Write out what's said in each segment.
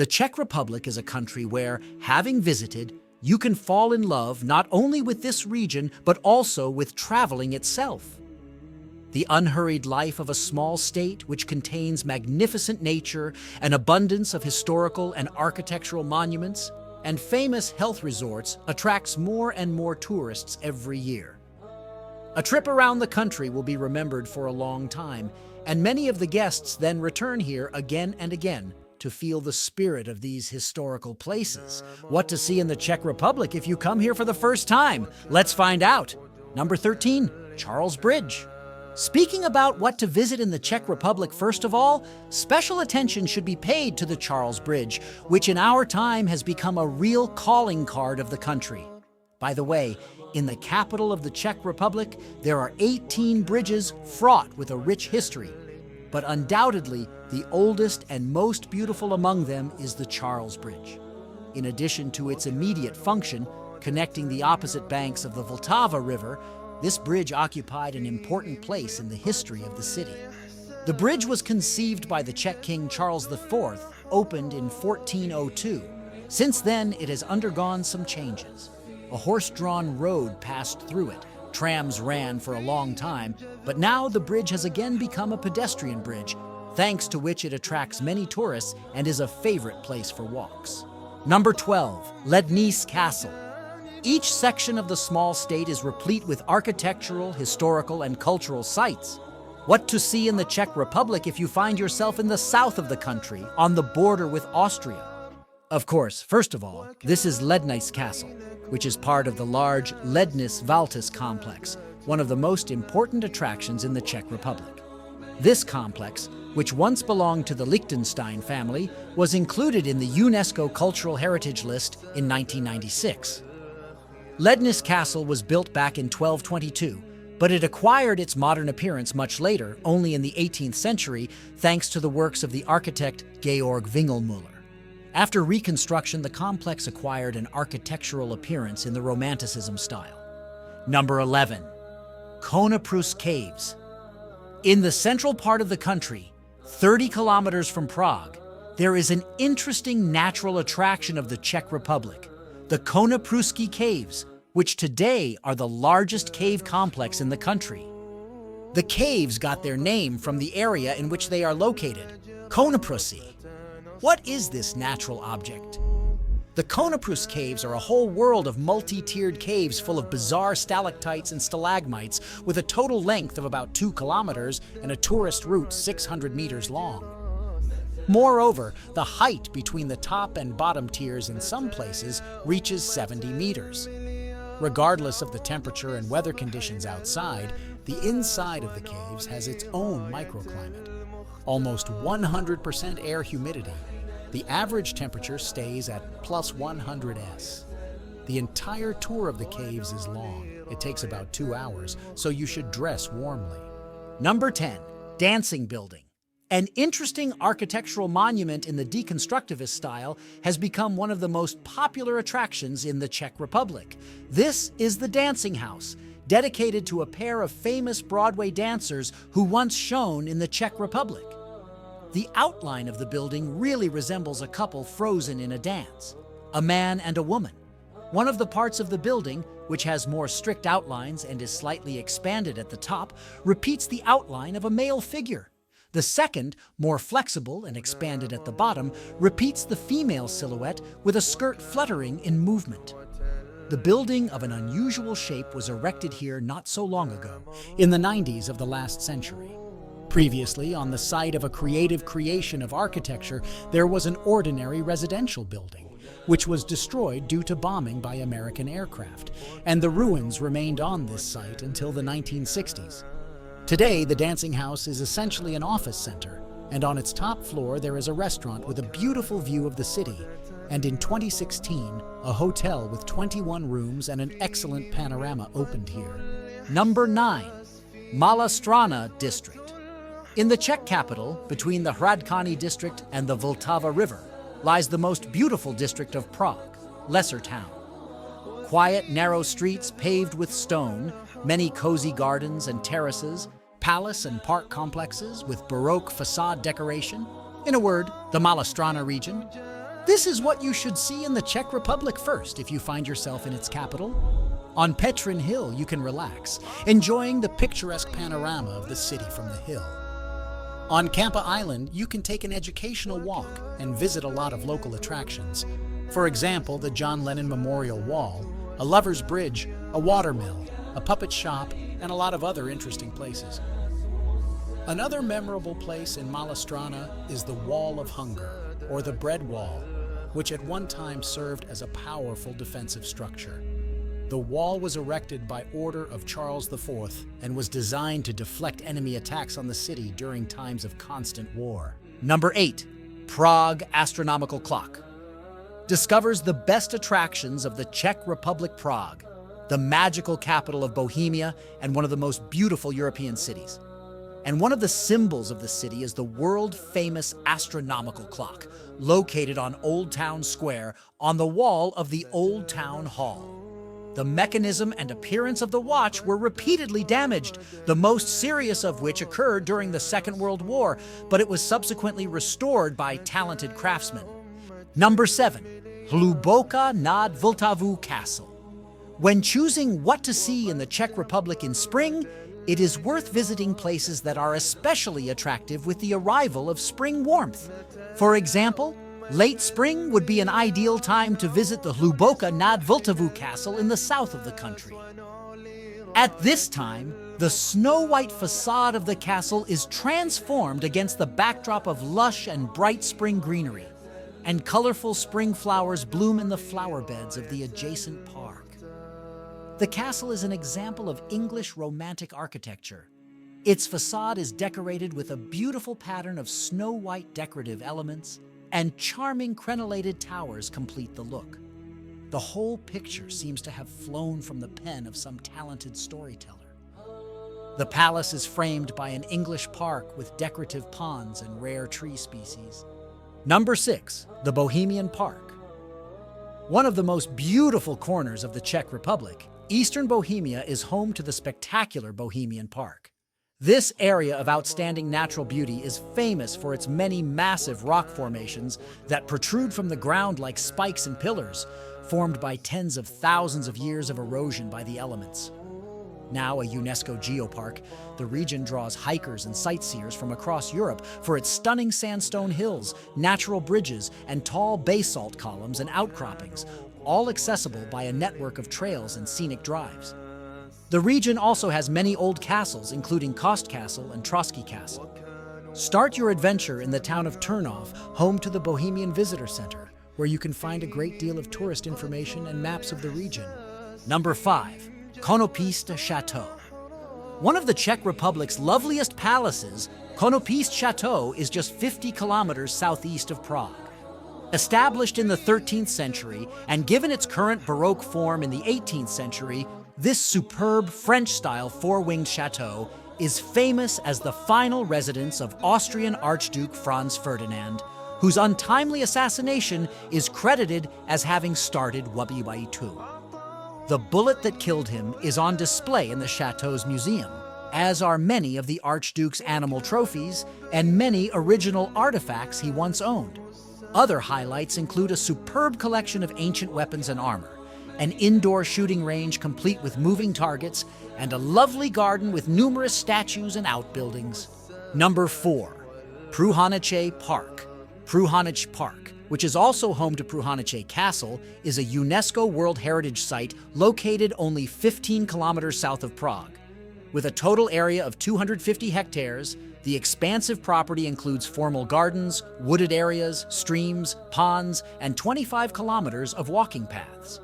The Czech Republic is a country where, having visited, you can fall in love not only with this region, but also with traveling itself. The unhurried life of a small state which contains magnificent nature, an abundance of historical and architectural monuments, and famous health resorts attracts more and more tourists every year. A trip around the country will be remembered for a long time, and many of the guests then return here again and again to feel the spirit of these historical places. What to see in the Czech Republic if you come here for the first time? Let's find out. Number 13, Charles Bridge. Speaking about what to visit in the Czech Republic, first of all, special attention should be paid to the Charles Bridge, which in our time has become a real calling card of the country. By the way, in the capital of the Czech Republic, there are 18 bridges fraught with a rich history. But undoubtedly, the oldest and most beautiful among them is the Charles Bridge. In addition to its immediate function, connecting the opposite banks of the Vltava River, this bridge occupied an important place in the history of the city. The bridge was conceived by the Czech King Charles IV, opened in 1402. Since then, it has undergone some changes. A horse-drawn road passed through it. Trams ran for a long time, but now the bridge has again become a pedestrian bridge, thanks to which it attracts many tourists and is a favorite place for walks. Number 12, Lnes Castle. Each section of the small state is replete with architectural, historical, and cultural sites. What to see in the Czech Republic if you find yourself in the south of the country, on the border with Austria? Of course, first of all, this is Lnes Castle, which is part of the large Lnes Valtis complex, one of the most important attractions in the Czech Republic. This complex, which once belonged to the Liechtenstein family, was included in the UNESCO Cultural Heritage List in 1996. Lnes Castle was built back in 1222, but it acquired its modern appearance much later, only in the 18th century, thanks to the works of the architect Georg Winkelmüller. After reconstruction, the complex acquired an architectural appearance in the Romanticism style. Number 11, Kona Caves. In the central part of the country, 30 kilometers from Prague, there is an interesting natural attraction of the Czech Republic, the Kona Pruski Caves, which today are the largest cave complex in the country. The caves got their name from the area in which they are located, Konoprusi. What is this natural object? The Konoprus caves are a whole world of multi-tiered caves full of bizarre stalactites and stalagmites with a total length of about 2 kilometers and a tourist route 600 meters long. Moreover, the height between the top and bottom tiers in some places reaches 70 meters. Regardless of the temperature and weather conditions outside, the inside of the caves has its own microclimate. Almost 100% air humidity. The average temperature stays at plus 100°C. The entire tour of the caves is long. It takes about 2 hours, so you should dress warmly. Number 10, Dancing Building. An interesting architectural monument in the deconstructivist style has become one of the most popular attractions in the Czech Republic. This is the Dancing House, dedicated to a pair of famous Broadway dancers who once shone in the Czech Republic. The outline of the building really resembles a couple frozen in a dance, a man and a woman. One of the parts of the building, which has more strict outlines and is slightly expanded at the top, repeats the outline of a male figure. The second, more flexible and expanded at the bottom, repeats the female silhouette with a skirt fluttering in movement. The building of an unusual shape was erected here not so long ago, in the 90s of the last century. Previously, on the site of a creative creation of architecture, there was an ordinary residential building, which was destroyed due to bombing by American aircraft, and the ruins remained on this site until the 1960s. Today, the Dancing House is essentially an office center, and on its top floor there is a restaurant with a beautiful view of the city, and in 2016, a hotel with 21 rooms and an excellent panorama opened here. Number 9, Malast District. In the Czech capital, between the Hradčany district and the Vltava River, lies the most beautiful district of Prague, Lesser Town. Quiet, narrow streets paved with stone, many cozy gardens and terraces, palace and park complexes with Baroque facade decoration. In a word, the Malastrana region. This is what you should see in the Czech Republic first if you find yourself in its capital. On Petrin Hill, you can relax, enjoying the picturesque panorama of the city from the hill. On Kampa Island, you can take an educational walk and visit a lot of local attractions. For example, the John Lennon Memorial Wall, a lover's bridge, a watermill, a puppet shop, and a lot of other interesting places. Another memorable place in Malastrana is the Wall of Hunger, or the Bread Wall, which at one time served as a powerful defensive structure. The wall was erected by order of Charles IV and was designed to deflect enemy attacks on the city during times of constant war. Number 8. Prague Astronomical Clock discovers the best attractions of the Czech Republic Prague, the magical capital of Bohemia and one of the most beautiful European cities. And one of the symbols of the city is the world-famous astronomical clock, located on Old Town Square on the wall of the Old Town Hall. The mechanism and appearance of the watch were repeatedly damaged, the most serious of which occurred during the Second World War, but it was subsequently restored by talented craftsmen. Number 7. Hluboká nad Vltavou Castle. When choosing what to see in the Czech Republic in spring, it is worth visiting places that are especially attractive with the arrival of spring warmth. For example, late spring would be an ideal time to visit the Hluboká nad Vltavou Castle in the south of the country. At this time, the snow-white facade of the castle is transformed against the backdrop of lush and bright spring greenery, and colorful spring flowers bloom in the flower beds of the adjacent park. The castle is an example of English Romantic architecture. Its facade is decorated with a beautiful pattern of snow-white decorative elements, and charming crenellated towers complete the look. The whole picture seems to have flown from the pen of some talented storyteller. The palace is framed by an English park with decorative ponds and rare tree species. Number 6. The Bohemian Park. One of the most beautiful corners of the Czech Republic, Eastern Bohemia is home to the spectacular Bohemian Park. This area of outstanding natural beauty is famous for its many massive rock formations that protrude from the ground like spikes and pillars, formed by tens of thousands of years of erosion by the elements. Now a UNESCO geopark, the region draws hikers and sightseers from across Europe for its stunning sandstone hills, natural bridges, and tall basalt columns and outcroppings, all accessible by a network of trails and scenic drives. The region also has many old castles, including Kost Castle and Pruski Castle. Start your adventure in the town of Turnov, home to the Bohemian Visitor Center, where you can find a great deal of tourist information and maps of the region. Number 5. Konopiste Chateau. One of the Czech Republic's loveliest palaces, Konopiste Chateau is just 50 kilometers southeast of Prague. Established in the 13th century and given its current Baroque form in the 18th century, this superb French-style four-winged chateau is famous as the final residence of Austrian Archduke Franz Ferdinand, whose untimely assassination is credited as having started WWII. The bullet that killed him is on display in the chateau's museum, as are many of the Archduke's animal trophies and many original artifacts he once owned. Other highlights include a superb collection of ancient weapons and armor, an indoor shooting range complete with moving targets, and a lovely garden with numerous statues and outbuildings. Number 4. Pranich Park. Pranich Park, which is also home to Pranich Castle, is a UNESCO World Heritage Site located only 15 kilometers south of Prague. With a total area of 250 hectares, the expansive property includes formal gardens, wooded areas, streams, ponds, and 25 kilometers of walking paths.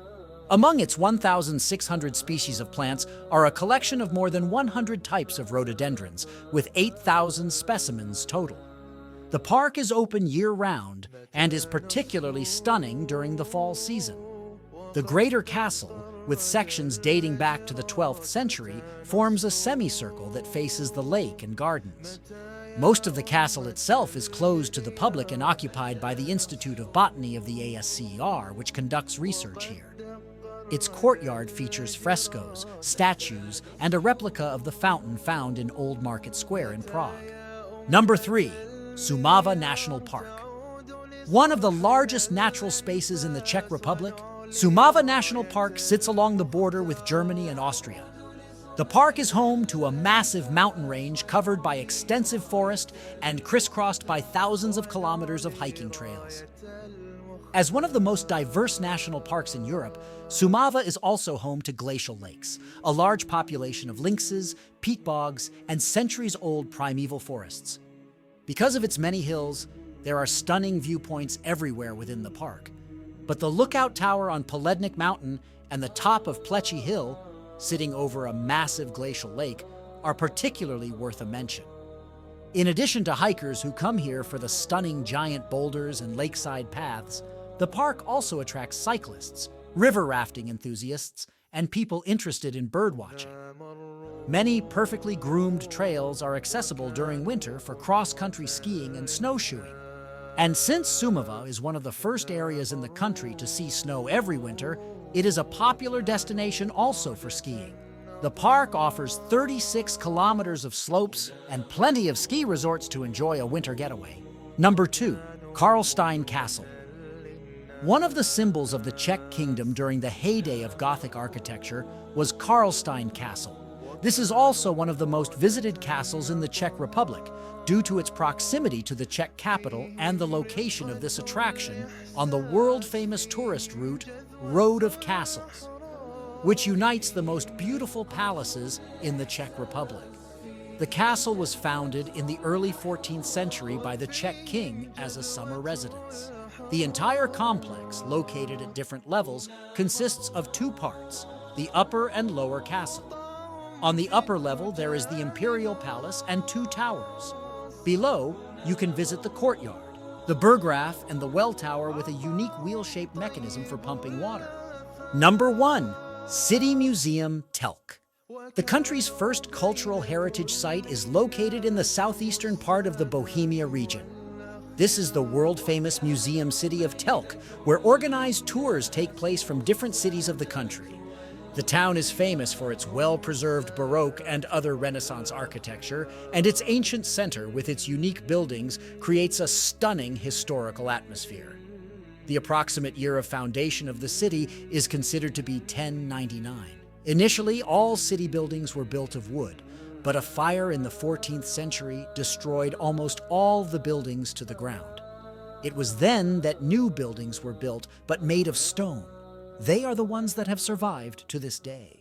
Among its 1,600 species of plants are a collection of more than 100 types of rhododendrons, with 8,000 specimens total. The park is open year-round and is particularly stunning during the fall season. The Greater Castle, with sections dating back to the 12th century, forms a semicircle that faces the lake and gardens. Most of the castle itself is closed to the public and occupied by the Institute of Botany of the ASCR, which conducts research here. Its courtyard features frescoes, statues, and a replica of the fountain found in Old Market Square in Prague. Number 3. Sumava National Park. One of the largest natural spaces in the Czech Republic, Sumava National Park sits along the border with Germany and Austria. The park is home to a massive mountain range covered by extensive forest and crisscrossed by thousands of kilometers of hiking trails. As one of the most diverse national parks in Europe, Sumava is also home to glacial lakes, a large population of lynxes, peat bogs, and centuries-old primeval forests. Because of its many hills, there are stunning viewpoints everywhere within the park. But the lookout tower on Polednik Mountain and the top of Plechi Hill, sitting over a massive glacial lake, are particularly worth a mention. In addition to hikers who come here for the stunning giant boulders and lakeside paths, the park also attracts cyclists, river rafting enthusiasts, and people interested in birdwatching. Many perfectly groomed trails are accessible during winter for cross-country skiing and snowshoeing. And since Sumava is one of the first areas in the country to see snow every winter, it is a popular destination also for skiing. The park offers 36 kilometers of slopes and plenty of ski resorts to enjoy a winter getaway. Number 2, Karlstein Castle. One of the symbols of the Czech kingdom during the heyday of Gothic architecture was Karlstein Castle. This is also one of the most visited castles in the Czech Republic, due to its proximity to the Czech capital and the location of this attraction on the world-famous tourist route, Road of Castles, which unites the most beautiful palaces in the Czech Republic. The castle was founded in the early 14th century by the Czech king as a summer residence. The entire complex, located at different levels, consists of 2 parts, the upper and lower castle. On the upper level, there is the Imperial Palace and 2 towers. Below, you can visit the courtyard, the Burggraff, and the well tower with a unique wheel-shaped mechanism for pumping water. Number 1, City Museum Telk. The country's first cultural heritage site is located in the southeastern part of the Bohemia region. This is the world-famous museum city of Telk, where organized tours take place from different cities of the country. The town is famous for its well-preserved Baroque and other Renaissance architecture, and its ancient center, with its unique buildings, creates a stunning historical atmosphere. The approximate year of foundation of the city is considered to be 1099. Initially, all city buildings were built of wood, but a fire in the 14th century destroyed almost all the buildings to the ground. It was then that new buildings were built, but made of stone. They are the ones that have survived to this day.